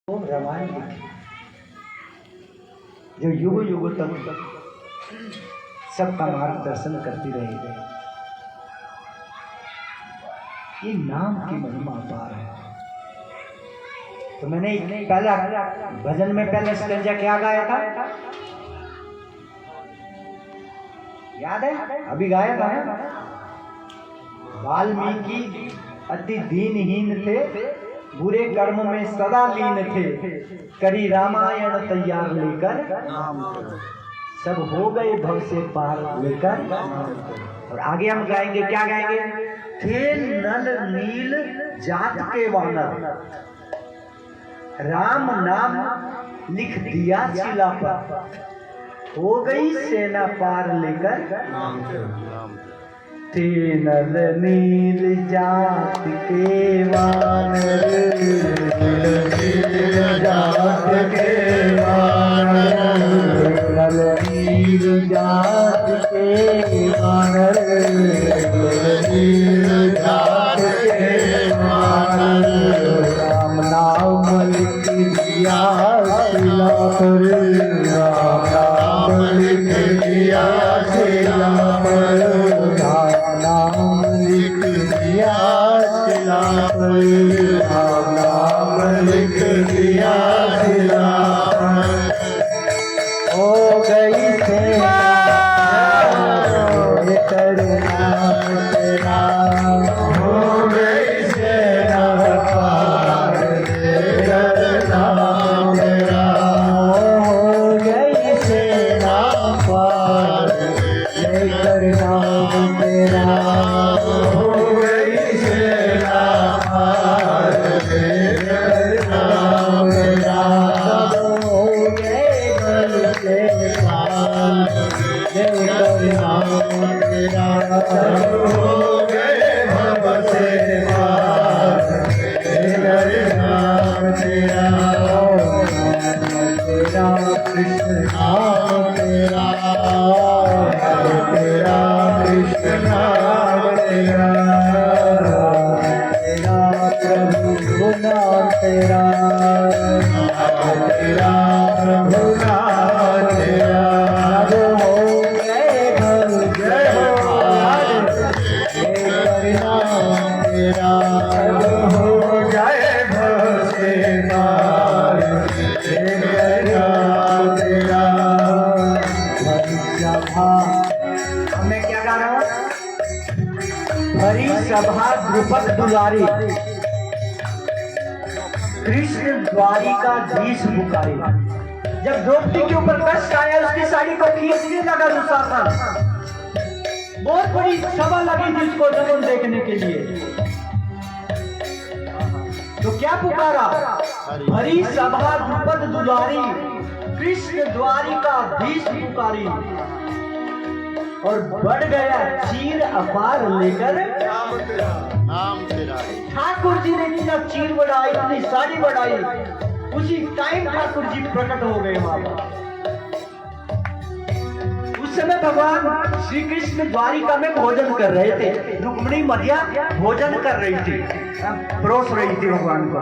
वो रामायण लिखी जो युग युग तक सबका मार्गदर्शन करती रहेगी। ये नाम की महिमा अपार है। तो मैंने पहला भजन में पहला स्टेंजा क्या गाया था, याद है? अभी गाया था ना। वाल्मीकि अति दीनहीन थे, बुरे कर्म में सदा लीन थे, करी रामायण तैयार लेकर, सब हो गए भव से पार लेकर। और आगे हम गाएंगे, क्या गाएंगे? थे नल नील जात के वानर, राम नाम लिख दिया शिला पर, हो गई सेना पार लेकर। थे नल नील जात के वानर, नील जात के वानर, नल नील जात के वानर, नील जात के वानर, राम नाम लिख दिया शिला पर, राम नाम लिख दिया शिला पर, नाम लिख दिया शिला पर, नाम लिख दिया शिला पर। हो गई सेना करुणा तेरा, हो गई सेना पार करना तेरा, हो गई सेना पार करना तेरा, हो गई सेना पार करना तेरा, हो गए बल से पार करना तेरा, हो गए भव से पार करना तेरा, तेरा कृष्ण नाम तेरा, तेरा कृष्ण नाम तेरा, तेरा प्रभु नाम तेरा, तेरा प्रभु नाम तेरा, हो गए भव जय पार नाम तेरा, हो जाए भव से पार नाम तेरा। मैं क्या गा रहा हूँ? हरि सभा द्रुपद दुलारी, कृष्ण द्वारिका धीश पुकारी। जब द्रौपदी के ऊपर कष्ट आया, उसकी साड़ी को खींचने लगा दुशासन, बहुत बड़ी सभा लगी थी उसको दमन देखने के लिए। तो क्या पुकारा? हरि सभा द्रुपद दुलारी, कृष्ण द्वारिका धीश पुकारी। और बढ़ गया चीर अपार लेकर, ठाकुर जी ने इतना चीर बढ़ाई, इतनी साड़ी बढ़ाई, उसी टाइम ठाकुर जी प्रकट हो गए वहां पर। उस समय भगवान श्री कृष्ण द्वारिका में भोजन कर रहे थे, रुक्मिणी मैया भोजन कर रही थी, परोस रही थी भगवान को।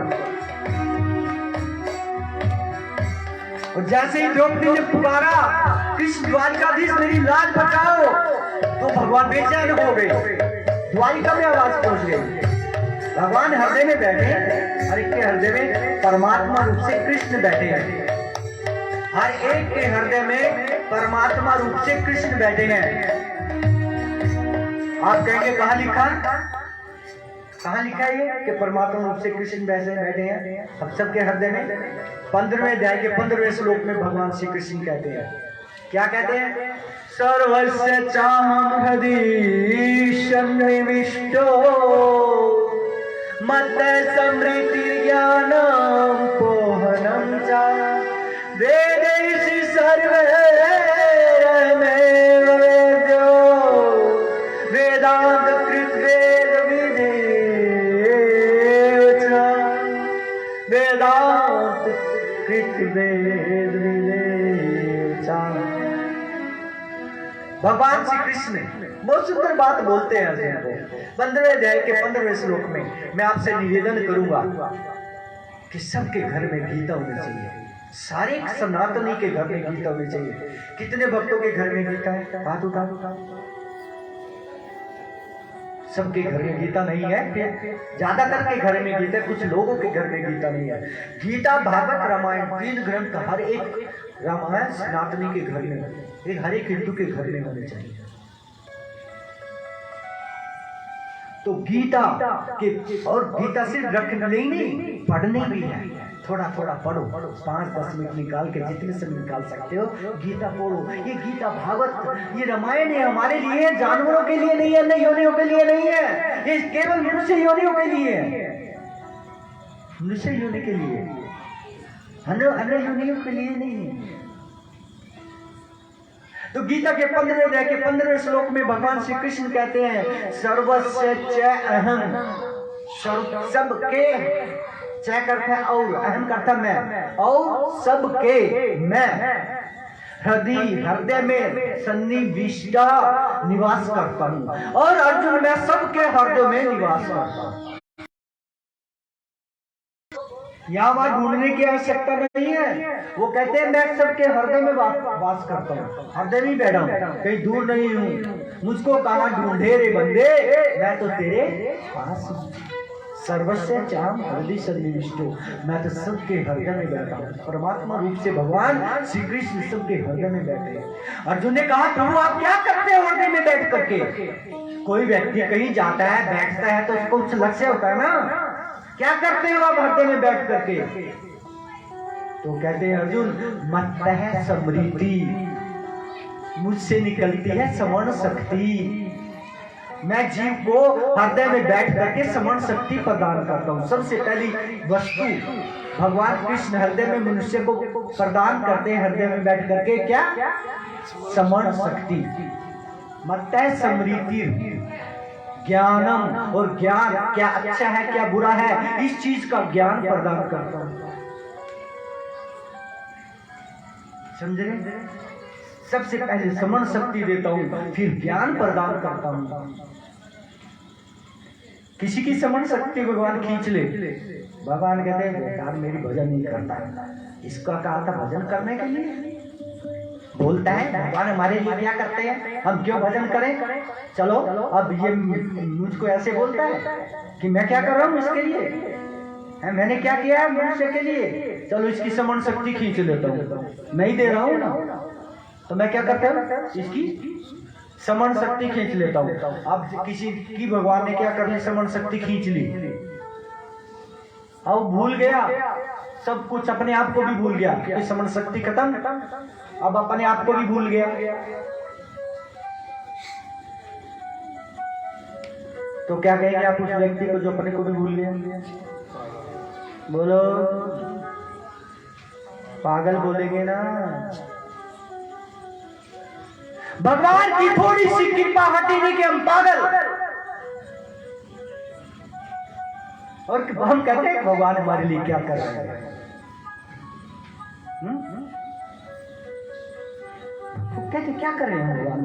और जैसे ही द्रौपदी ने पुकारा, कृष्ण द्वारिकाधीश मेरी लाज बचाओ, तो भगवान बेचैन हो गए, द्वारिका में आवाज पहुंच गई। भगवान हृदय में बैठे, हर एक के हृदय में परमात्मा रूप से कृष्ण बैठे हैं, हर एक के हृदय में परमात्मा रूप से कृष्ण बैठे हैं। आप कहेंगे कहाँ लिखा? कहाँ लिखा है ये कि परमात्मा रूप से कृष्ण बैठे हैं हम सबके हृदय में? 15वें अध्याय के 15वें श्लोक में भगवान श्री कृष्ण कहते हैं, क्या कहते हैं? सर्वस्य चाहं हृदि सन्निविष्टो, मत स्मृति ज्ञानं पोहनं च, वेदैषि सर्वैर्मेव वेद्यो, वेदांत कृत वेद वेदांत कृत वेद विदेचा। भगवान श्री कृष्ण बहुत सुंदर बात बोलते हैं अर्जुन को। 15वें अध्याय के 15वें श्लोक में मैं आपसे निवेदन करूंगा कि सबके घर में गीता होनी चाहिए, सारे सनातनी के घर में गीता होनी चाहिए। कितने भक्तों के घर में गीता है? हाथ उठा। सबके घर में गीता नहीं है, ज्यादातर के घर में गीता है, कुछ लोगों के घर में गीता नहीं है। गीता, भागवत, रामायण, 3 ग्रंथ हर एक रामायण सनातनी के घर में, हर एक हिंदू के घर में होने चाहिए। तो गीता के, और गीता सिर्फ रखने नहीं, पढ़ने भी है। थोड़ा थोड़ा पढ़ो, 5-10 मिनट निकाल के, जितने से निकाल सकते हो गीता पढ़ो। ये गीता, भागवत, ये रामायण है हमारे लिए, जानवरों के लिए नहीं है, अन्य योनियों के लिए नहीं है, ये केवल मनुष्य योनियों के लिए है, मनुष्य योनि के लिए, अन्य योनियों के लिए नहीं है। तो गीता के 15वें श्लोक में भगवान श्री कृष्ण कहते हैं, सर्वस्य च अहम, सबके, च करता है और, अहम करता मैं, और सबके मैं हृदय में सन्निविष्टा निवास करता हूं। और अर्जुन, मैं सबके हृदय में निवास करता हूं। यहाँ वहां ढूंढने की आवश्यकता नहीं है। वो कहते हैं मैं सबके हृदय में वास करता हूँ, हृदय में बैठा हूँ, कहीं दूर नहीं हूँ। मुझको कहाँ ढूंढे रे बंदे, मैं तो तेरे पास हूँ। सर्वस्य चाम हृदय सन्निविष्टो, मैं तो सबके हृदय में बैठा हूँ। परमात्मा रूप से भगवान श्री कृष्ण सबके हृदय में बैठे हैं। अर्जुन ने कहा, प्रभु आप क्या करते हैं हृदय में बैठ करके? कोई व्यक्ति कहीं जाता है, बैठता है, तो उसको कुछ लक्ष्य होता है ना, क्या करते हो आप हृदय में बैठ करके? तो कहते हैं अर्जुन, मत्तः समृद्धि, मुझसे निकलती है समर्ण शक्ति। मैं जीव को हृदय में बैठ करके समर्ण शक्ति प्रदान करता हूँ। सबसे पहली वस्तु भगवान कृष्ण हृदय में मनुष्य को प्रदान करते हैं, हृदय में बैठ करके, क्या? समर्ण शक्ति। मत्तः समृद्धि, ज्ञानम, और ज्ञान, क्या अच्छा है क्या बुरा है, इस चीज का ज्ञान प्रदान करता हूं। समझ रहे? सबसे पहले समर्ण शक्ति देता हूं, फिर ज्ञान प्रदान करता हूं। किसी की समर्ण शक्ति भगवान खींच ले, भगवान कहते हैं बेकार, मेरी भजन नहीं करता। इसका कहा था भजन करने के लिए, बोलता है भगवान हमारे लिए क्या करते हैं, हम क्यों भजन करें? चलो अब ये मुझको ऐसे बोलता है कि मैं क्या कर रहा हूँ इसके लिए, मैंने क्या किया है मनुष्य के लिए, चलो इसकी समर्ण शक्ति खींच लेता हूँ। नहीं दे रहा हूँ ना, तो मैं क्या करता हूँ, इसकी समर्ण शक्ति खींच लेता हूँ। अब किसी की भगवान ने क्या कर ली, समर्ण शक्ति खींच ली, अब भूल गया सब कुछ, अपने आप को भी भूल गया कि समर्ण शक्ति खत्म, अब अपने आप को भी भूल गया। तो क्या कहेंगे आप उस व्यक्ति को जो अपने को भी भूल गया? बोलो, पागल बोलेंगे ना। भगवान की थोड़ी सी कृपा हटी नहीं कि हम पागल, और हम कहते हैं भगवान हमारे लिए क्या कर रहे हैं। कहते क्या कर रहे हैं भगवान?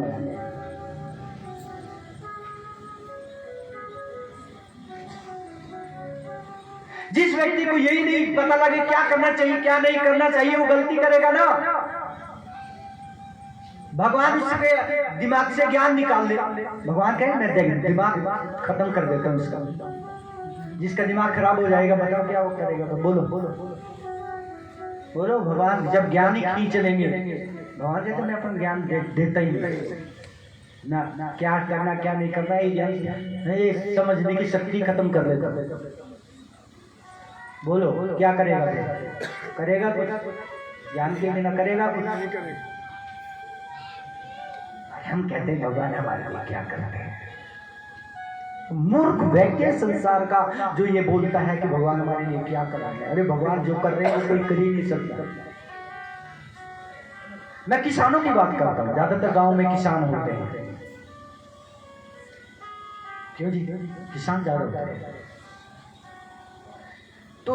जिस व्यक्ति को यही नहीं पता लगे क्या करना चाहिए क्या नहीं करना चाहिए, वो गलती करेगा ना। भगवान उसके दिमाग से ज्ञान निकाल ले। भगवान कहे मैं दिमाग खत्म कर देता हूँ उसका। जिसका दिमाग खराब हो जाएगा बताओ क्या वो करेगा? तो बोलो बोलो बोलो। भगवान जब ज्ञान ही खींच लेंगे, भगवान कहते मैं अपना ज्ञान देता ही नहीं ना, क्या करना क्या नहीं करना ये समझने की शक्ति खत्म कर देता। बोलो क्या करेगा? करेगा कुछ? ज्ञान के बिना करेगा कुछ? हम कहते हैं भगवान हमारे लिए क्या करते हैं। मूर्ख व्यक्ति संसार का जो ये बोलता है कि भगवान हमारे लिए क्या कर रहे हैं। अरे भगवान जो कर रहे हैं कोई कर ही नहीं सकता। मैं किसानों की बात करता हूँ, ज्यादातर गांव में किसान होते हैं। क्यों जी? किसान ज्यादा होते हैं। तो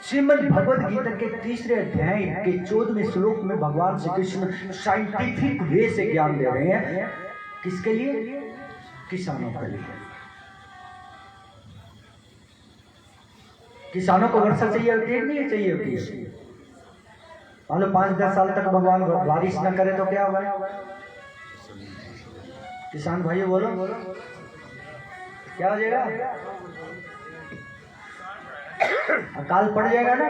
श्रीमद् भगवद गीता के 3रे अध्याय के 14वें श्लोक में भगवान श्री कृष्ण साइंटिफिक वे से ज्ञान दे रहे हैं। किसके लिए? किसानों के लिए। किसानों को वर्षा चाहिए होती है, नहीं चाहिए होती है। मान लो 5-10 साल तक भगवान बारिश न करे तो क्या होगा? किसान भाइयों बोलो क्या हो जाएगा? अकाल पड़ जाएगा ना।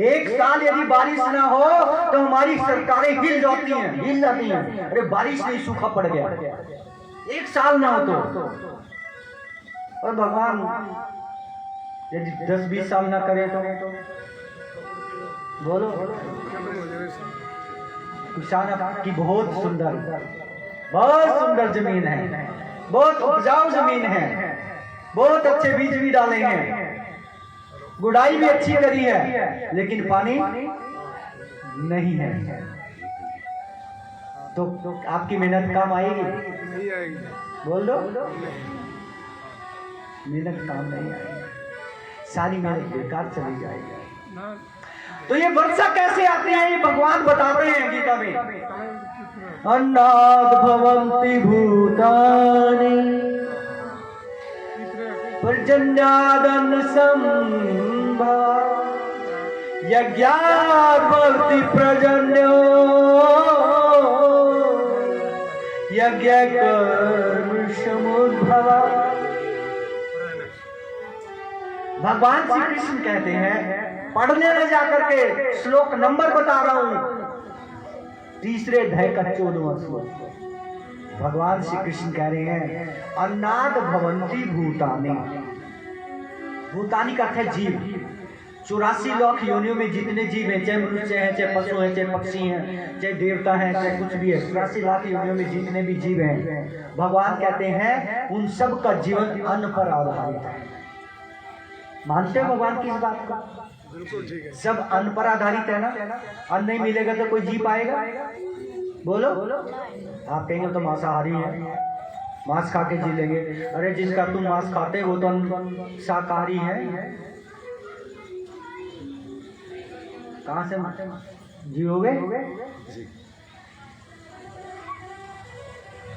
एक साल यदि बारिश ना हो तो हमारी सरकारें हिल जाती हैं। अरे बारिश नहीं, सूखा पड़ गया। एक साल ना हो तो। और भगवान यदि 10-20 साल ना करे तो बोलो। किसान की बहुत सुंदर जमीन है, बहुत उपजाऊ जमीन है, बहुत अच्छे बीज भी डाले हैं, गुड़ाई भी अच्छी करी है, लेकिन पानी नहीं है। तो आपकी मेहनत काम आएगी? नहीं आएगी। बोल दो, मेहनत काम नहीं आएगी, सारी मेहनत बेकार चली जाएगी। तो ये वर्षा कैसे आती है ये भगवान बताते हैं गीता में। अन्नाद भवन्ति भूतानि पर्जन्यादन्न संभव यज्ञात् भवति पर्जन्यो यज्ञ कर्म समुद्भव। भगवान श्री कृष्ण कहते हैं, पढ़ने में जाकर के श्लोक नंबर बता रहा हूं, 3 अध्याय का 14वां श्लोक। भगवान श्री कृष्ण कह रहे हैं अन्नाद भवन्ति भूतानि। भूतानि का अर्थ है जीव। 84 लाख योनियों में जितने जीव हैं, चाहे मनुष्य हैं, चाहे पशु हैं, चाहे पक्षी हैं, चाहे देवता हैं, चाहे कुछ भी है, 84 लाख योनियों में जितने भी जीव हैं, भगवान कहते हैं उन सब का जीवन अन्न पर आधारित है। मानते हो भगवान की इस बात को? बिल्कुल ठीक है। सब अन्न पर आधारित है ना। अन्न नहीं मिलेगा तो कोई जी पाएगा? बोलो। आप कहेंगे तो मांसाहारी है, मांस खा के जी लेंगे। अरे जिनका तुम मांस खाते हो तो शाकाहारी है, कहां से जियोगे?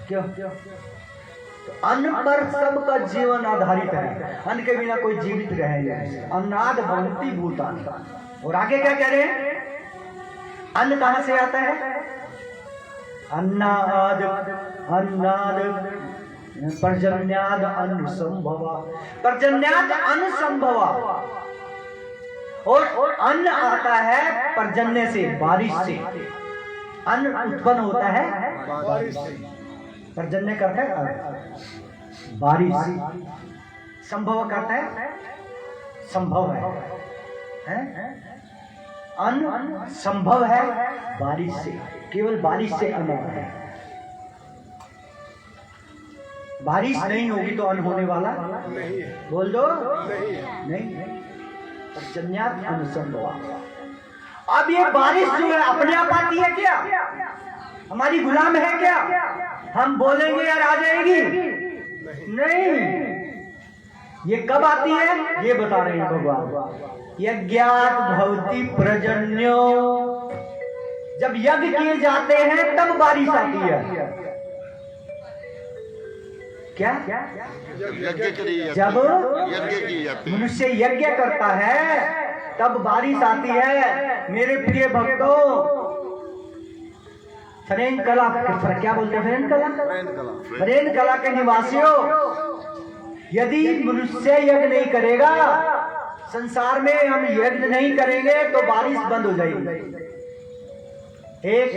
क्यों? अन्न पर सबका जीवन आधारित है, अन्न के बिना कोई जीवित रहेगा। अन्नाद भवन्ति भूतानि। और आगे क्या कह रहे हैं? अन्न कहां से आता है? अन्नाद पर्जन्याद अन्न संभव। पर्जन्याद अन्न संभव। और अन्न आता है पर्जन्य से, बारिश से। अन्न उत्पन्न होता है बारिश से। पर्जन्य करता है बारिश, संभव करता है संभव है। अन्न संभव है बारिश से, केवल बारिश से अन्न होता है। बारिश नहीं होगी तो अन्न होने वाला नहीं है। बोल दो नहीं। पर्जन्यात् अन्न संभव। अब ये बारिश जो है अपने आप आती है क्या? हमारी गुलाम है क्या? हम बोलेंगे यार आ जाएगी? नहीं। ये कब आती है ये बता रहे हैं भगवान। यज्ञात् भवति पर्जन्यो। जब यज्ञ किए जाते हैं तब बारिश आती है। क्या? जब मनुष्य यज्ञ करता है तब बारिश आती है। मेरे प्रिय भक्तों, फरेन कला, क्या बोलते हैं? फरेन कला के निवासियों, यदि मनुष्य यज्ञ नहीं करेगा, संसार में हम यज्ञ नहीं करेंगे तो बारिश बंद हो जाएगी। एक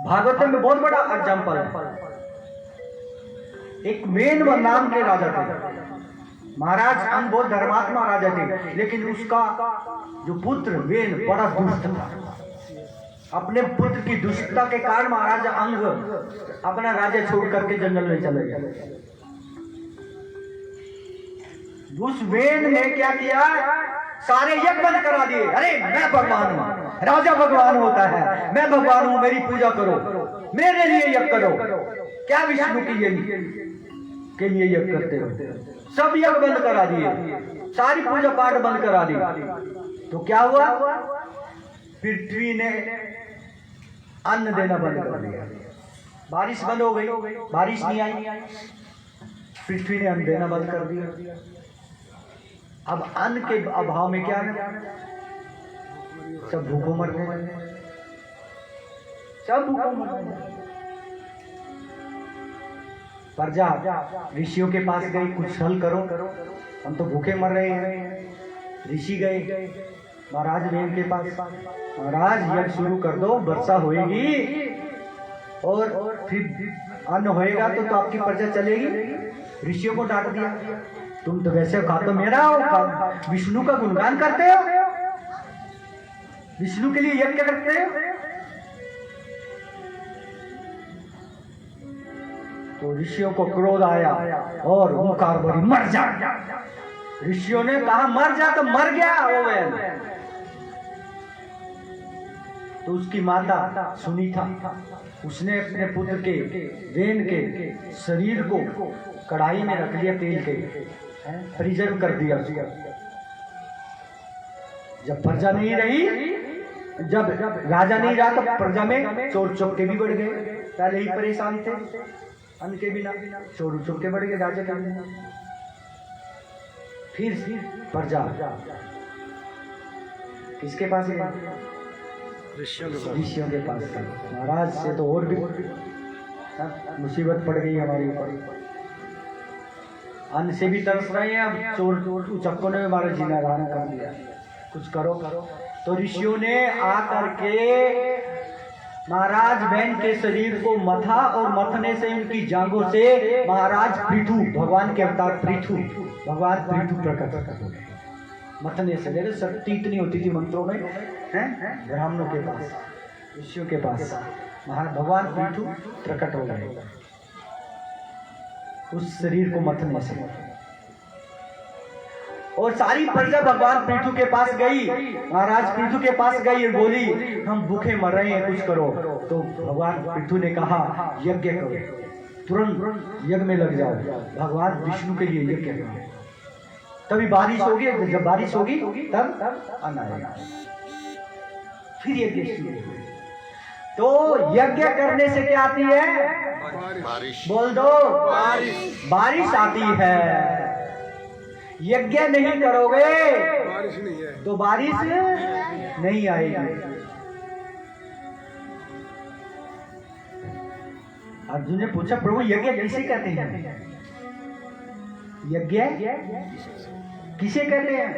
भागवत में बहुत बड़ा एग्जाम्पल है। एक मेन नाम के राजा थे, महाराज हम बहुत धर्मात्मा राजा थे, लेकिन उसका जो पुत्र वेन बड़ा दुष्ट था। अपने पुत्र की दुष्टता के कारण महाराज अंग अपना राज्य छोड़ करके जंगल में चले गए। उस वेन ने क्या किया? सारे यज्ञ बंद करा दिए। अरे मैं भगवान हूं, राजा भगवान होता है, मैं भगवान हूं, मेरी पूजा करो, मेरे लिए यज्ञ करो। क्या विष्णु के लिए यज्ञ करते हो? सब यज्ञ बंद करा दिए, सारी पूजा पाठ बंद करा दी। तो क्या हुआ? पृथ्वी ने अन्न देना बंद कर दिया। बारिश बंद हो गई, बारिश नहीं आई, पृथ्वी ने अन्न देना बंद कर दिया। अब अन्न के अभाव में क्या है, सब भूखों मर गए, सब भूखों मर गए। प्रजा ऋषियों के पास गई, कुछ हल करो, हम तो भूखे मर रहे हैं। ऋषि गए महाराज वेद के पास, महाराज यज्ञ शुरू कर दो, वर्षा होएगी और फिर अन्न होएगा तो आपकी प्रजा चलेगी। ऋषियों को डांट दिया, तुम तो वैसे खा तो मेरा हो, विष्णु का गुणगान करते हो, विष्णु के लिए यज्ञ करते हो। तो ऋषियों को क्रोध आया और ओंकार बोली मर जा। ऋषियों ने कहा मर जा, तो मर गया वो वैन। तो उसकी माता सुनीता, उसने अपने पुत्र के वेन के शरीर को कढ़ाई में रख लिया, तेल के प्रिजर्व कर दिया। जब प्रजा नहीं रही, जब राजा नहीं रहा, तो प्रजा में चोर चौके भी बढ़ गए। पहले ही परेशान थे अन्न के बिना, चोर चौके बढ़ गए राजा के बिना। फिर प्रजा किसके पास गए, ऋषियों के पास गए। महाराज से तो और भी मुसीबत पड़ गई हमारे ऊपर, अन्न से भी तरस रहे हैं, अब चोर चक्कों ने हमारा जीना हराम कर दिया, कुछ करो। तो ऋषियों ने आकर के महाराज बहन के शरीर को मथा और मथने से उनकी जांघों से महाराज पृथु, भगवान के अवतार पृथु, भगवान पृथु प्रकट हो गए। मथने से देखो शक्ति इतनी होती थी मंत्रों में, हैं ब्राह्मणों के पास, ऋषियों के पास भगवान पृथु प्रकट हो गए उस शरीर को मथने से। और सारी प्रजा भगवान पृथु के पास गई, महाराज पृथु के पास गई और बोली हम भूखे मर रहे हैं, कुछ करो। तो भगवान पृथु ने कहा यज्ञ करो, तुरंत यज्ञ में लग जाओ, भगवान विष्णु के लिए यज्ञ करो, तभी बारिश होगी, जब बारिश होगी तब अन्न आएगा। फिर यज्ञ शुरू हुए। तो यज्ञ करने से क्या आती है, बारिश, बोल दो बारिश, बारिश आती है। यज्ञ नहीं करोगे बारिश नहीं है, तो बारिश नहीं आएगी। अर्जुन ने पूछा प्रभु यज्ञ किसे कहते हैं, यज्ञ किसे कहते हैं,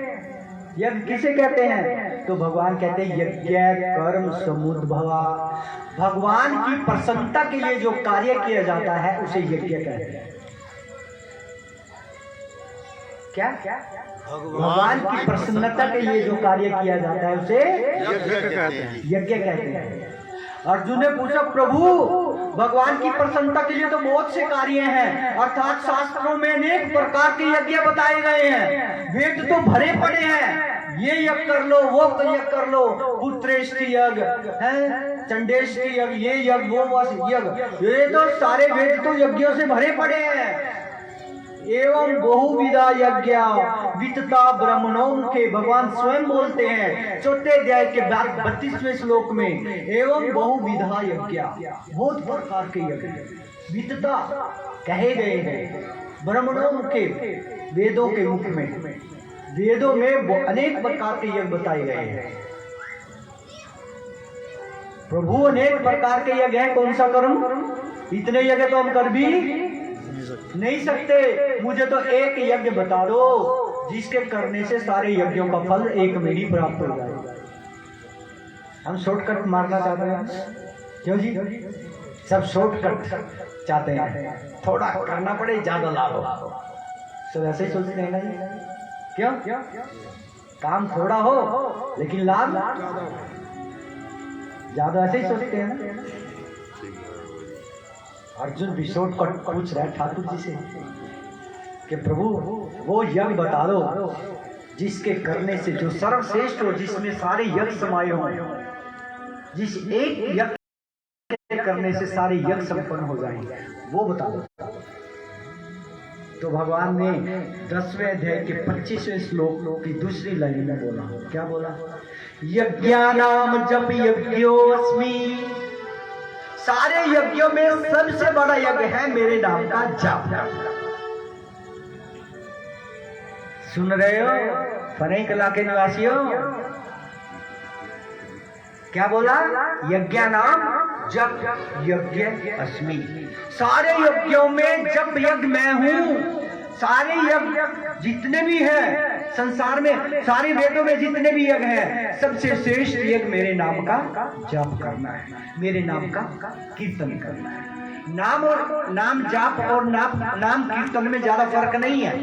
यज्ञ किसे कहते हैं? तो भगवान कहते हैं यज्ञ कर्म समुद्भवा, भगवान की प्रसन्नता के लिए जो कार्य किया जाता है उसे यज्ञ कहते हैं। क्या भगवान की प्रसन्नता के लिए जो कार्य किया जाता है उसे यज्ञ कहते हैं। अर्जुन ने पूछा प्रभु भगवान की प्रसन्नता के लिए तो बहुत से कार्य हैं, अर्थात शास्त्रों में अनेक प्रकार के यज्ञ बताए गए हैं, वेद तो भरे पड़े हैं, ये यज्ञ कर लो, वो यज्ञ कर लो, पुत्रेष्टि यज्ञ है, चंडेष्टि यज्ञ, ये यज्ञ, वो यज्ञ, ये तो सारे वेद तो यज्ञों से भरे पड़े हैं। एवं बहुविधा यज्ञ वितता ब्रह्मणों के भगवान स्वयं बोलते हैं चौथे अध्याय के 32वें श्लोक में, एवं बहुविधा यज्ञ, बहुत प्रकार के यज्ञ वितता कहे गए हैं ब्रह्मणों के, वेदों के मुख में, वेदों में अनेक प्रकार के यज्ञ बताए गए हैं। प्रभु अनेक प्रकार के यज्ञ हैं, कौन सा करूं, इतने यज्ञ तो हम कर भी नहीं सकते, मुझे तो एक यज्ञ बता दो जिसके करने से सारे यज्ञों का फल एक में ही प्राप्त हो जाए। हम शॉर्टकट मारना चाहते हैं, क्यों जी, सब शॉर्टकट चाहते हैं, थोड़ा करना पड़े ज्यादा लाभ हो, सब ऐसे ही सोचते हैं ना जी, क्यों काम थोड़ा हो लेकिन लाभ ज्यादा, ऐसे ही सोचते हैं ना। अर्जुन भी शॉर्टकट पूछ रहा है ठाकुर जी से कि प्रभु वो यज्ञ बता दो जिसके करने से जो सर्वश्रेष्ठ हो, जिसमें सारे यज्ञ समाये हो, जिस एक यज्ञ करने से सारे यज्ञ संपन्न हो जाएंगे, वो बता दो। तो भगवान ने 10वें अध्याय के 25वें श्लोक की दूसरी लाइन में बोला, क्या बोला, यज्ञानाम जप यज्ञोस्मि, सारे यज्ञों में सबसे बड़ा यज्ञ है मेरे नाम का जप। सुन रहे हो, पनई कला के निवासियों, क्या बोला? यज्ञ नाम जप यज्ञ अस्मि। सारे यज्ञों में जप यज्ञ मैं हूं। सारे यज्ञ जितने भी हैं संसार में, सारे वेदों में जितने भी यज्ञ हैं, सबसे श्रेष्ठ यज्ञ मेरे नाम का जप करना है, मेरे नाम का कीर्तन करना है। नाम और नाम जाप और नाम कीर्तन में ज्यादा फर्क नहीं है।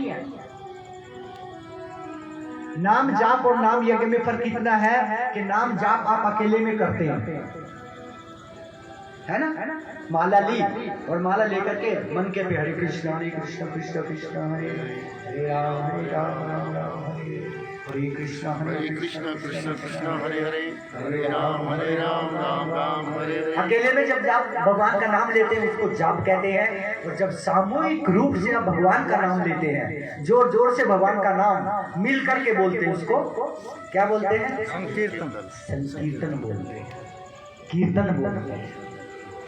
नाम जाप और नाम यज्ञ में फर्क इतना है कि नाम जाप आप अकेले में करते हैं, है ना? माला ली और माला लेकर के मन के पे हरे कृष्ण कृष्ण कृष्ण हरे हरे राम राम राम हरे कृष्ण कृष्ण कृष्ण हरे हरे राम राम हरे हरे। अकेले में जब आप भगवान का नाम लेते हैं उसको जाप कहते हैं, और जब सामूहिक रूप से आप भगवान का नाम लेते हैं, जोर जोर से भगवान का नाम मिल करके बोलते हैं, उसको क्या बोलते हैं? संकीर्तन। संकीर्तन बोलते हैं, कीर्तन बोलते हैं,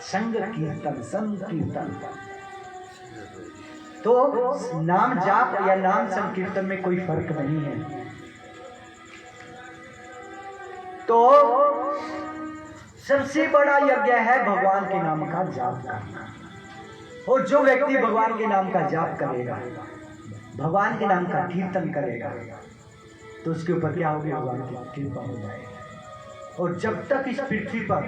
संग कीर्तन, संकीर्तन। तो नाम जाप या नाम संकीर्तन में कोई फर्क नहीं है। तो सबसे बड़ा यज्ञ है भगवान के नाम का जाप करना। और जो व्यक्ति भगवान के नाम का जाप करेगा, भगवान के नाम का कीर्तन करेगा, तो उसके ऊपर क्या होगी? भगवान की कृपा हो जाएगी। और जब तक इस पृथ्वी पर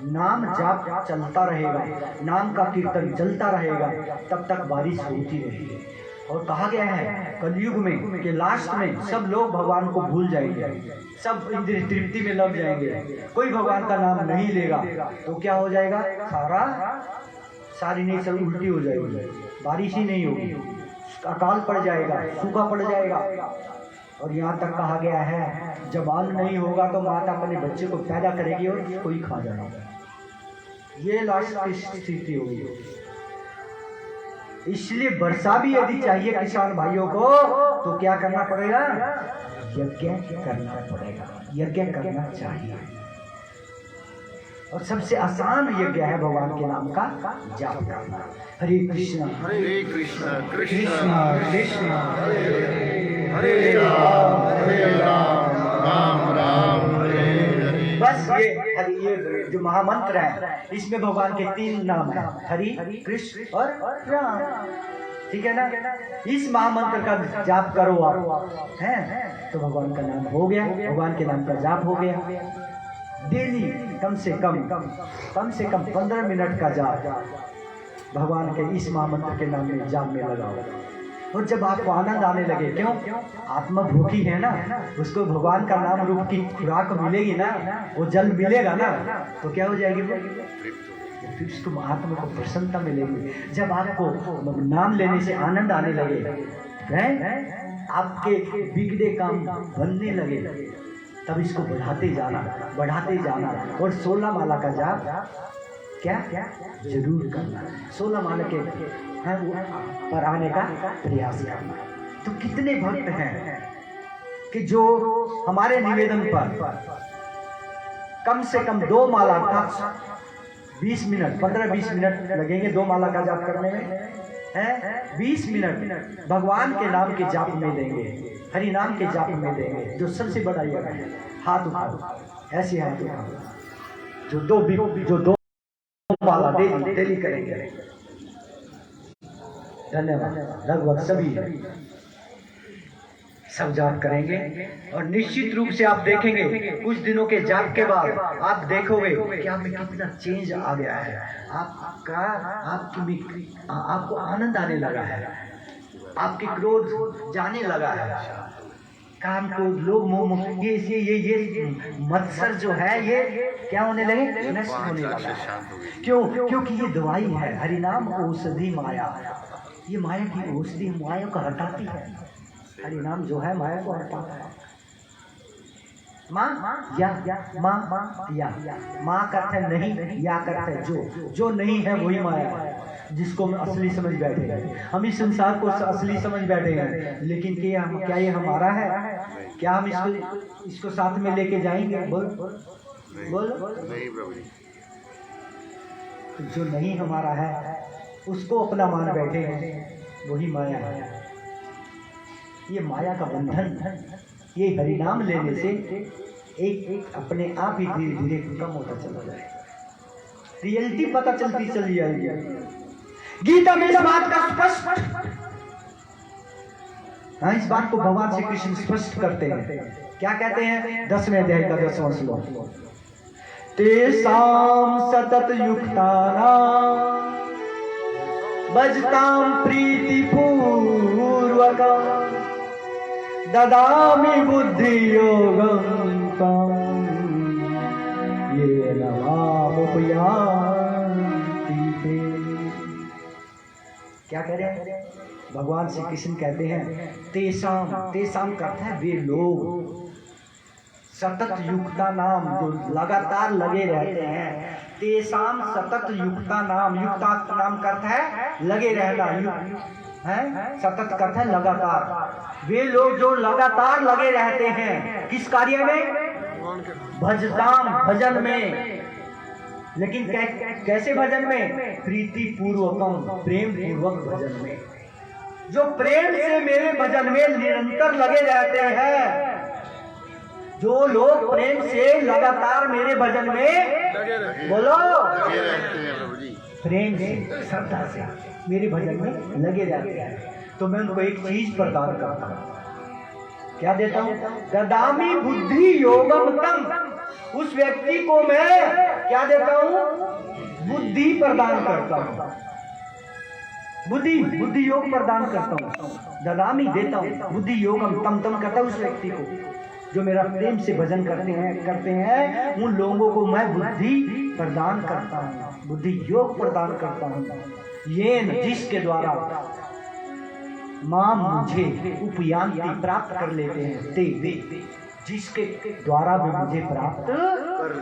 नाम जाप चलता रहेगा, नाम का कीर्तन चलता रहेगा, तब तक बारिश होती रहेगी। और कहा गया है कलयुग में कि लास्ट में सब लोग भगवान को भूल जाएंगे, सब इंद्रिय तृप्ति में लग जाएंगे, कोई भगवान का नाम नहीं लेगा। तो क्या हो जाएगा? सारी नेचर उल्टी हो जाएगी, बारिश ही नहीं होगी, अकाल पड़ जाएगा, सूखा पड़ जाएगा। और यहाँ तक कहा गया है जब अन्न नहीं होगा तो माता अपने बच्चे को पैदा करेगी और उसको ही खा जाएगा। ये लास्ट की स्थिति होगी। इसलिए वर्षा भी यदि चाहिए किसान भाइयों को, तो क्या करना पड़ेगा? यज्ञ करना पड़ेगा, यज्ञ करना चाहिए। और सबसे आसान यज्ञ है भगवान के नाम का जाप करना। हरे कृष्ण कृष्ण कृष्ण हरे राम राम राम हरे हरे। बस ये जो महामंत्र है, इसमें भगवान के 3 नाम है, हरि, कृष्ण और राम। ठीक है ना? इस महामंत्र का जाप करो आप, हैं तो भगवान का नाम हो गया, भगवान के नाम का जाप हो गया। डेली कम से कम 15 मिनट का जाप भगवान के इस महामंत्र के नाम में जाप में लगाओ। और जब आपको आनंद आने लगे, क्यों? आत्मा भूखी है ना, उसको भगवान का नाम रूप की खुराक मिलेगी ना, वो जल मिलेगा ना, तो क्या हो जाएगी? फिर उसको आत्मा को प्रसन्नता मिलेगी। जब आपको नाम लेने से आनंद आने लगे, आपके बिगड़े काम बनने लगे, तब इसको बढ़ाते जाना। और 16 माला का जाप क्या जरूर करना, 16 माला के पर आने का प्रयास करना। तो कितने भक्त हैं कि जो हमारे निवेदन पर कम से कम 2 माला का 20 मिनट 15-20 मिनट लगेंगे 2 माला का जाप करने में, है 20 मिनट भगवान के नाम के जाप में देंगे, हरि नाम के जाप में देंगे, जो सबसे बड़ा यज्ञ है। हाथ उठाओ, ऐसे हाथ उठाओ, जो दो माला डेली करेंगे। धन्यवाद। लगभग सभी सब जाप करेंगे, और निश्चित रूप से आप देखेंगे कुछ दिनों के जाप के बाद आप देखोगे कि आप में कितना चेंज आ गया है। आपको आनंद आने लगा है, आपके क्रोध जाने लगा है, काम क्रोध लोभ मोह ये मत्सर जो है ये क्या होने लगे? नष्ट होने लगा। क्यों? क्योंकि ये दवाई है, हरिनाम औषधि माया। ये माया की औषधि माया को हटाती है। हरिनाम जो है माया को हटाता है। माँ करते है नहीं, या करते है जो नहीं है वही माया है, जिसको हम असली समझ बैठे हैं। हम इस संसार को असली समझ बैठे हैं, लेकिन क्या ये हमारा है? क्या हम इसको साथ में लेके जाएंगे? बोलो नहीं प्रभु जी। जो नहीं हमारा है उसको अपना मान बैठे हैं, वही माया है। ये माया का बंधन, ये हरिनाम लेने से एक अपने आप ही धीरे धीरे कम होता चला जाए, रियलिटी पता चलती चली जाएगी। गीता में इस बात का स्पष्ट, हाँ, इस बात को भगवान श्री कृष्ण स्पष्ट करते हैं। क्या कहते हैं? 10वें अध्याय का 10वां श्लोक, तेषां सतत युक्तानां भजतां प्रीति पूर्वकं ददामि बुद्धि योगं तं येन मामुपयान्ति ते। क्या कह रहे हैं भगवान श्री कृष्ण? कहते हैं तेषाम, तेषाम का अर्थ है वे लोग, सतत युक्ता नाम, जो लगातार लगे रहते हैं। तेषाम सतत युक्ता नाम, युक्ता नाम का अर्थ है लगे रहना, है सतत का अर्थ है लगातार। वे लोग जो लगातार लगे रहते हैं किस कार्य में? भजताम, भजन में। लेकिन कैसे भजन में? प्रीति पूर्वकम, प्रेम पूर्वक भजन में। जो प्रेम से मेरे भजन में निरंतर लगे रहते हैं, जो लोग प्रेम से लगातार मेरे भजन में, बोलो, प्रेम से, श्रद्धा से मेरे भजन में लगे रहते हैं, तो मैं उनको एक चीज प्रदान करता हूँ। क्या देता हूँ? ददामि बुद्धि योगम तम। उस व्यक्ति को मैं क्या देता हूँ? बुद्धि प्रदान करता हूँ, बुद्धि योग प्रदान करता हूँ। ददामि, देता हूँ, बुद्धि योगम तम, तम करता हूँ उस व्यक्ति को जो मेरा प्रेम से भजन करते हैं, उन लोगों को मैं बुद्धि प्रदान करता हूँ, बुद्धि योग प्रदान करता हूँ। ये जिसके द्वारा मां मुझे उपयांति, प्राप्त कर लेते हैं, ते जिसके द्वारा वे मुझे प्राप्त